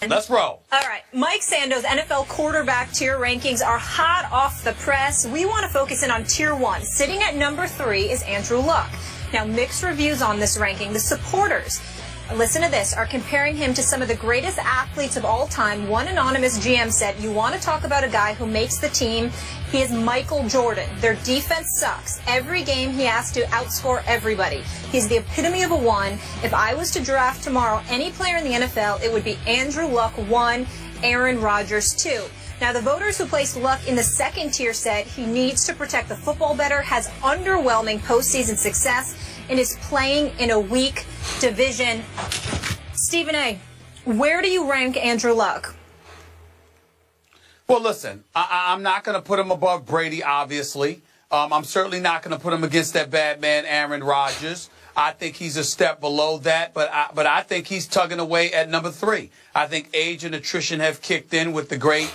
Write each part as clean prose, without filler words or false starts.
Let's roll. All right. Mike Sando's NFL quarterback tier rankings are hot off the press. We want to focus in on tier 1. Sitting at number 3 is Andrew Luck. Now, mixed reviews on this ranking. The supporters, listen to this, are comparing him to some of the greatest athletes of all time. One anonymous GM said, you want to talk about a guy who makes the team. He is Michael Jordan. Their defense sucks. Every game he has to outscore everybody. He's the epitome of a 1. If I was to draft tomorrow any player in the NFL, it would be Andrew Luck 1, Aaron Rodgers 2. Now, the voters who placed Luck in the second tier said he needs to protect the football better, has underwhelming postseason success, and is playing in a weak division. Stephen A., where do you rank Andrew Luck? Well, listen, I'm not going to put him above Brady, obviously. I'm certainly not going to put him against that bad man, Aaron Rodgers. I think he's a step below that, but I think he's tugging away at number 3. I think age and attrition have kicked in with the great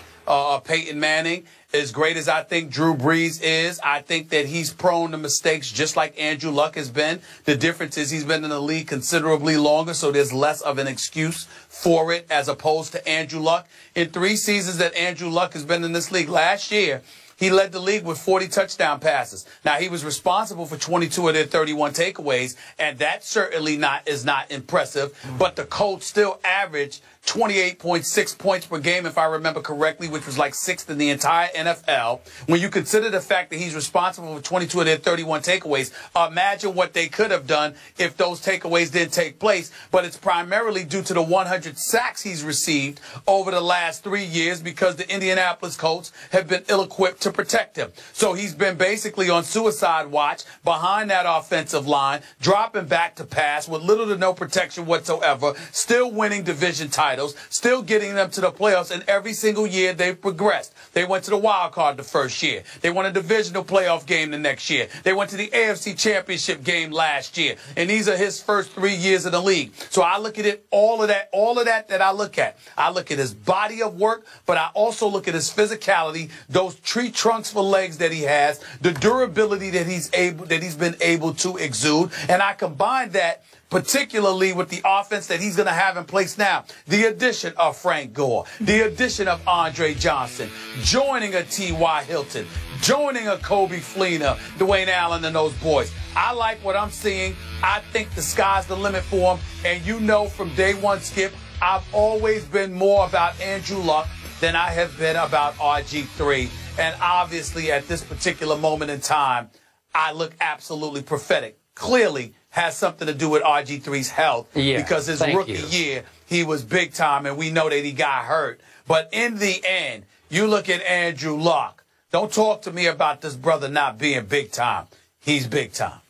Peyton Manning. As great as I think Drew Brees is, I think that he's prone to mistakes just like Andrew Luck has been. The difference is he's been in the league considerably longer, so there's less of an excuse for it as opposed to Andrew Luck. In 3 seasons that Andrew Luck has been in this league, last year, he led the league with 40 touchdown passes. Now, he was responsible for 22 of their 31 takeaways, and that certainly is not impressive. But the Colts still averaged 28.6 points per game, if I remember correctly, which was like 6th in the entire NFL. When you consider the fact that he's responsible for 22 of their 31 takeaways, imagine what they could have done if those takeaways didn't take place. But it's primarily due to the 100 sacks he's received over the last 3 years because the Indianapolis Colts have been ill-equipped to protect him. So he's been basically on suicide watch behind that offensive line, dropping back to pass with little to no protection whatsoever, still winning division titles, still getting them to the playoffs, and every single year they've progressed. They went to the wild card the first year. They won a divisional playoff game the next year. They went to the AFC Championship game last year. And these are his first 3 years in the league. So I look at it, all of that I look at. I look at his body of work, but I also look at his physicality, those tree trunks for legs that he has, the durability that he's been able to exude, and I combine that particularly with the offense that he's going to have in place now. The addition of Frank Gore, the addition of Andre Johnson, joining a T.Y. Hilton, joining a Kobe Fleener, Dwayne Allen, and those boys. I like what I'm seeing. I think the sky's the limit for him. And you know from day one, Skip, I've always been more about Andrew Luck than I have been about RG3. And obviously at this particular moment in time, I look absolutely prophetic. Clearly has something to do with RG3's health because his rookie year, he was big time, and we know that he got hurt. But in the end, you look at Andrew Luck. Don't talk to me about this brother not being big time. He's big time.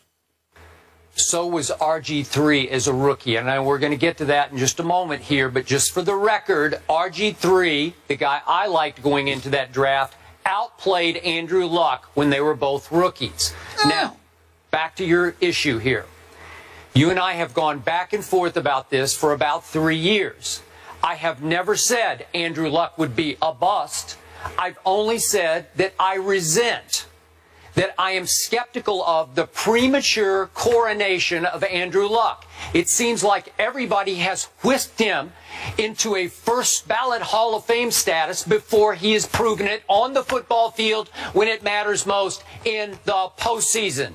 So was RG3 as a rookie. And we're going to get to that in just a moment here. But just for the record, RG3, the guy I liked going into that draft, outplayed Andrew Luck when they were both rookies. Now, back to your issue here. You and I have gone back and forth about this for about 3 years. I have never said Andrew Luck would be a bust. I've only said that I resent, that I am skeptical of the premature coronation of Andrew Luck. It seems like everybody has whisked him into a first ballot Hall of Fame status before he has proven it on the football field when it matters most in the postseason.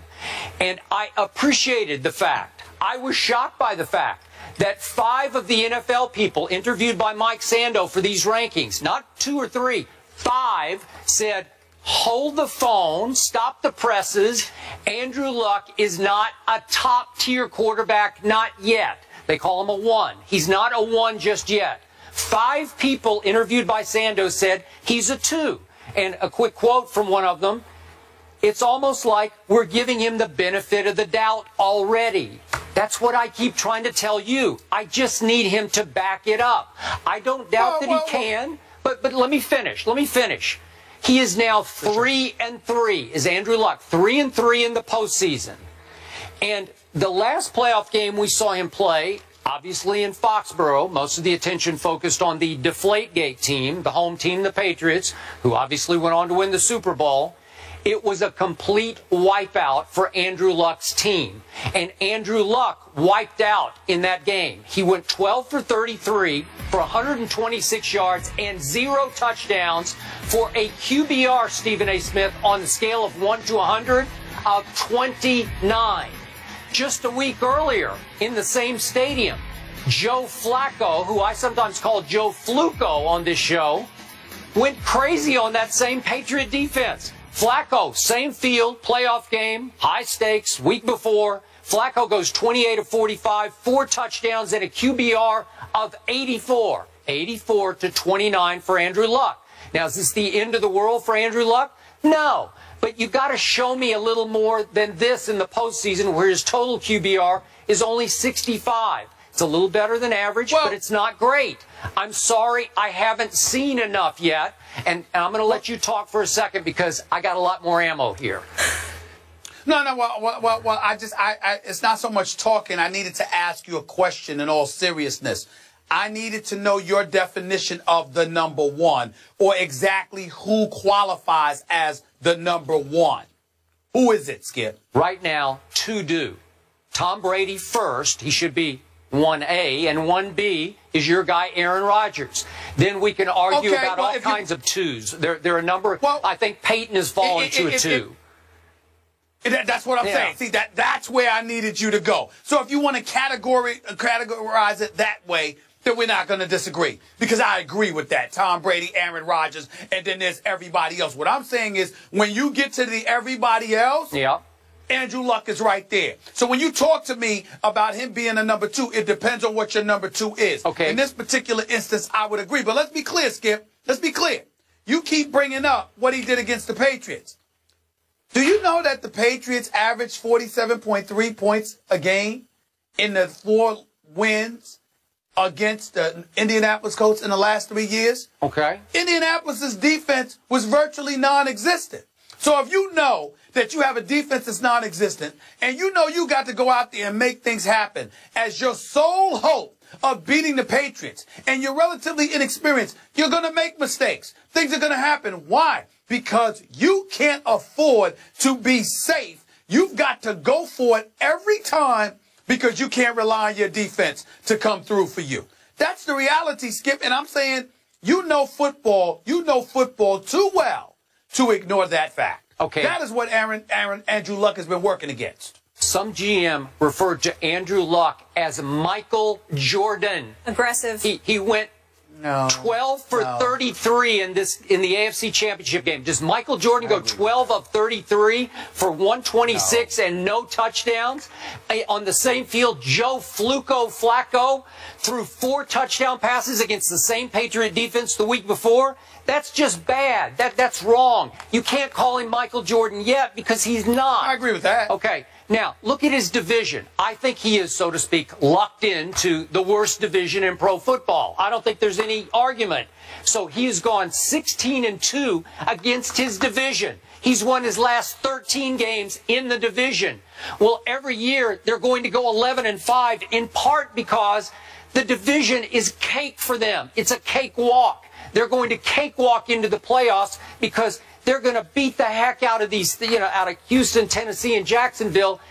And I appreciated the fact, I was shocked by the fact that 5 of the NFL people interviewed by Mike Sando for these rankings, not 2 or 3, 5 said, hold the phone, stop the presses. Andrew Luck is not a top-tier quarterback, not yet. They call him a 1. He's not a 1 just yet. 5 people interviewed by Sando said he's a 2. And a quick quote from one of them, it's almost like we're giving him the benefit of the doubt already. That's what I keep trying to tell you. I just need him to back it up. I don't doubt that he can, but let me finish. Let me finish. He is now 3-3, is Andrew Luck. 3-3 in the postseason. And the last playoff game we saw him play, obviously in Foxborough, most of the attention focused on the Deflategate team, the home team, the Patriots, who obviously went on to win the Super Bowl. It was a complete wipeout for Andrew Luck's team. And Andrew Luck wiped out in that game. He went 12 for 33 for 126 yards and 0 touchdowns for a QBR, Stephen A. Smith, on the scale of 1 to 100 of 29. Just a week earlier, in the same stadium, Joe Flacco, who I sometimes call Joe Fluco on this show, went crazy on that same Patriot defense. Flacco, same field, playoff game, high stakes, week before. Flacco goes 28 of 45, 4 touchdowns, and a QBR of 84. 84 to 29 for Andrew Luck. Now, is this the end of the world for Andrew Luck? No. But you've got to show me a little more than this in the postseason, where his total QBR is only 65. It's a little better than average, but it's not great. I'm sorry, I haven't seen enough yet. And I'm going to let you talk for a second because I got a lot more ammo here. No, well, it's not so much talking. I needed to ask you a question in all seriousness. I needed to know your definition of the number one, or exactly who qualifies as the number one. Who is it, Skip? Right now, 2 do. Tom Brady first. He should be 1A, and 1B is your guy, Aaron Rodgers. Then we can argue about all kinds of 2s. There are a number. I think Peyton has fallen to a 2. That's what I'm saying. See, that's where I needed you to go. So if you want to categorize it that way, then we're not going to disagree. Because I agree with that. Tom Brady, Aaron Rodgers, and then there's everybody else. What I'm saying is, when you get to the everybody else, Andrew Luck is right there. So when you talk to me about him being a number 2, it depends on what your number 2 is. Okay. In this particular instance, I would agree. But let's be clear, Skip. Let's be clear. You keep bringing up what he did against the Patriots. Do you know that the Patriots averaged 47.3 points a game in the 4 wins against the Indianapolis Colts in the last 3 years? Okay. Indianapolis's defense was virtually non-existent. So if you know that you have a defense that's non-existent, and you know you got to go out there and make things happen as your sole hope of beating the Patriots, and you're relatively inexperienced, you're going to make mistakes. Things are going to happen. Why? Because you can't afford to be safe. You've got to go for it every time because you can't rely on your defense to come through for you. That's the reality, Skip. And I'm saying you know football too well to ignore that fact. Okay. That is what Andrew Luck has been working against. Some GM referred to Andrew Luck as Michael Jordan. Aggressive. He went 12 for 33 in the AFC Championship game. Does Michael Jordan go 12 of 33 for 126 and no touchdowns? On the same field, Joe Flacco threw 4 touchdown passes against the same Patriot defense the week before. That's just bad. That's wrong. You can't call him Michael Jordan yet because he's not. I agree with that. Okay. Now, look at his division. I think he is, so to speak, locked into the worst division in pro football. I don't think there's any argument. So he has gone 16-2 against his division. He's won his last 13 games in the division. Well, every year they're going to go 11-5, in part because the division is cake for them. It's a cakewalk. They're going to cakewalk into the playoffs because they're going to beat the heck out of these, out of Houston, Tennessee, and Jacksonville.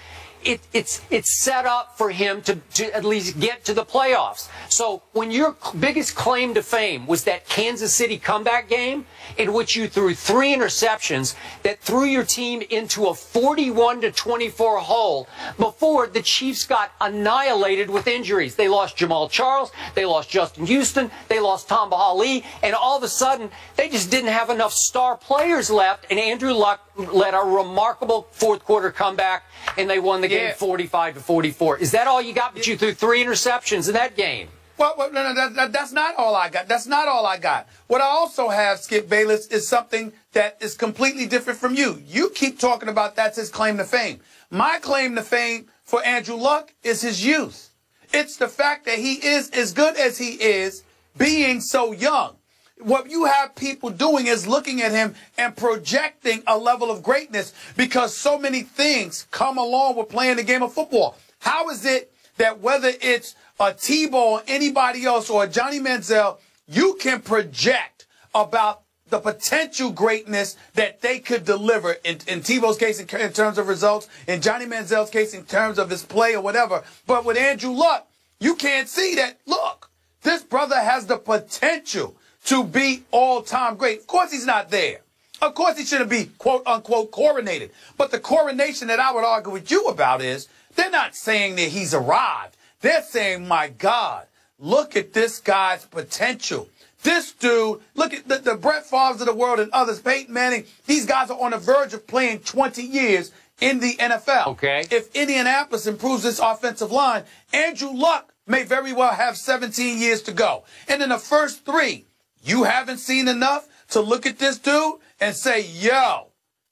It's set up for him to at least get to the playoffs. So when your biggest claim to fame was that Kansas City comeback game in which you threw 3 interceptions that threw your team into a 41-24 hole before the Chiefs got annihilated with injuries. They lost Jamal Charles, they lost Justin Houston, they lost Tom Ali, and all of a sudden they just didn't have enough star players left, and Andrew Luck led a remarkable fourth quarter comeback, and they won the game 45-44. Is that all you got? But you threw 3 interceptions in that game. Well, no, that's not all I got. That's not all I got. What I also have, Skip Bayless, is something that is completely different from you. You keep talking about that's his claim to fame. My claim to fame for Andrew Luck is his youth. It's the fact that he is as good as he is being so young. What you have people doing is looking at him and projecting a level of greatness because so many things come along with playing the game of football. How is it that whether it's a Tebow or anybody else or a Johnny Manziel, you can project about the potential greatness that they could deliver in Tebow's case in terms of results, in Johnny Manziel's case in terms of his play or whatever. But with Andrew Luck, you can't see that. Look, this brother has the potential to be all-time great. Of course he's not there. Of course he shouldn't be, quote-unquote, coronated. But the coronation that I would argue with you about is they're not saying that he's arrived. They're saying, my God, look at this guy's potential. This dude, look at the Brett Favres of the world and others, Peyton Manning. These guys are on the verge of playing 20 years in the NFL. Okay. If Indianapolis improves this offensive line, Andrew Luck may very well have 17 years to go. And in the first 3, you haven't seen enough to look at this dude and say, yo,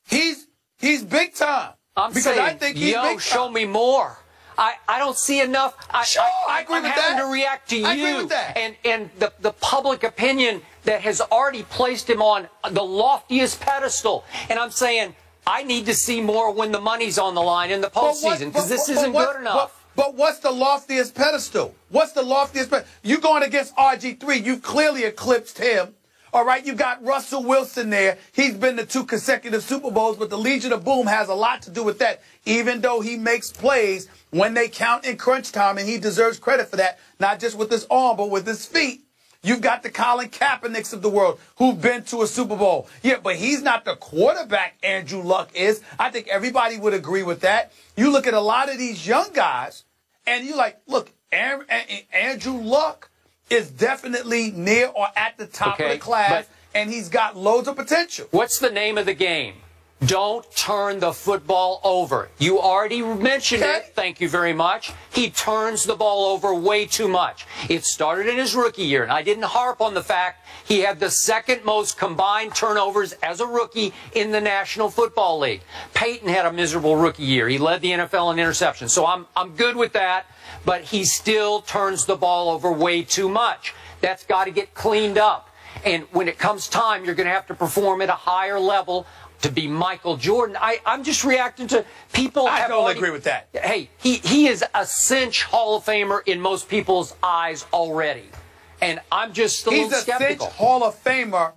he's big time. I think he's big time. Show me more. I don't see enough. I agree with that. I'm having to react to you. I agree with that. And the public opinion that has already placed him on the loftiest pedestal. And I'm saying I need to see more when the money's on the line in the postseason because this isn't good enough. But what's the loftiest pedestal? What's the loftiest pedestal? You going against RG3. You've clearly eclipsed him. All right, you got Russell Wilson there. He's been to 2 consecutive Super Bowls, but the Legion of Boom has a lot to do with that, even though he makes plays when they count in crunch time, and he deserves credit for that, not just with his arm, but with his feet. You've got the Colin Kaepernicks of the world who've been to a Super Bowl. Yeah, but he's not the quarterback Andrew Luck is. I think everybody would agree with that. You look at a lot of these young guys, and you're like, look, Andrew Luck is definitely near or at the top of the class, and he's got loads of potential. What's the name of the game? Don't turn the football over. You already mentioned it. Thank you very much. He turns the ball over way too much. It started in his rookie year, and I didn't harp on the fact he had the 2nd most combined turnovers as a rookie in the National Football League. Peyton had a miserable rookie year. He led the NFL in interceptions, so I'm good with that, but he still turns the ball over way too much. That's got to get cleaned up. And when it comes time, you're going to have to perform at a higher level to be Michael Jordan. I'm just reacting to people. I don't agree with that. Hey, he is a cinch Hall of Famer in most people's eyes already. And I'm just a little skeptical. He's a cinch Hall of Famer.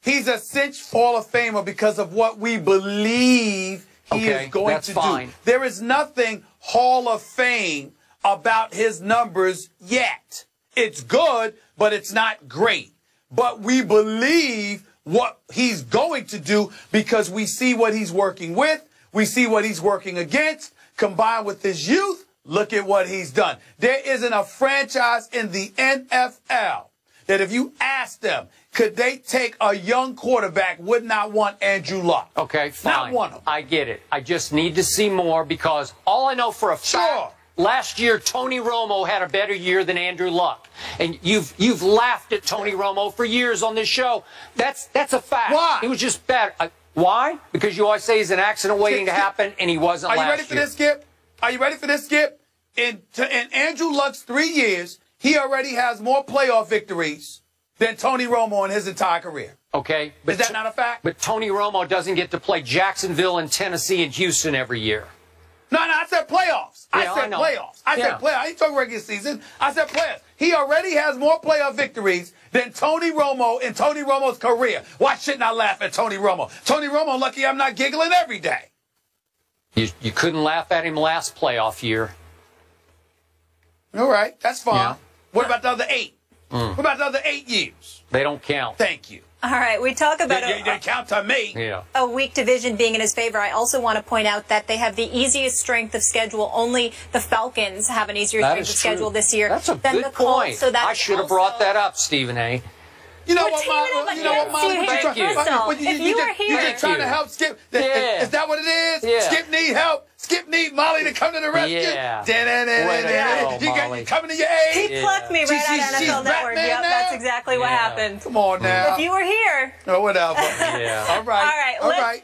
He's a cinch Hall of Famer because of what we believe he is going to do. There is nothing Hall of Fame about his numbers yet. It's good, but it's not great. But we believe what he's going to do because we see what he's working with, we see what he's working against, combined with his youth. Look at what he's done. There isn't a franchise in the NFL that if you ask them, could they take a young quarterback, would not want Andrew Luck. Okay, fine. Not one of them. I get it. I just need to see more because all I know for a fact, last year, Tony Romo had a better year than Andrew Luck. And you've laughed at Tony Romo for years on this show. That's a fact. Why? He was just bad. Why? Because you always say he's an accident waiting to happen, and he wasn't last year. Are you ready for this, Skip? Are you ready for this, Skip? In Andrew Luck's 3 years, he already has more playoff victories than Tony Romo in his entire career. Okay. Is that not a fact? But Tony Romo doesn't get to play Jacksonville and Tennessee and Houston every year. No, I said playoffs. Yeah, I said playoffs. I said playoffs. I ain't talking regular season. I said playoffs. He already has more playoff victories than Tony Romo in Tony Romo's career. Why shouldn't I laugh at Tony Romo? Tony Romo, lucky I'm not giggling every day. You couldn't laugh at him last playoff year. All right, that's fine. Yeah. What about the other 8? What about the other 8 years? They don't count. Thank you. All right, we talk about they count to me. Yeah. A weak division being in his favor. I also want to point out that they have the easiest strength of schedule. Only the Falcons have an easier strength of schedule this year than the Colts. That's a good point. So I should have brought that up, Stephen A. You know what, Molly? Thank you. If you were here, you're just trying to help Skip. Yeah. Is that what it is? Yeah. Skip need help. Skip need Molly to come to the rescue. Yeah. You coming to your aid. He plucked me right out of NFL Network. Yep, that's exactly what happened. Come on now. If you were here. Oh, whatever. Yeah. All right. All right.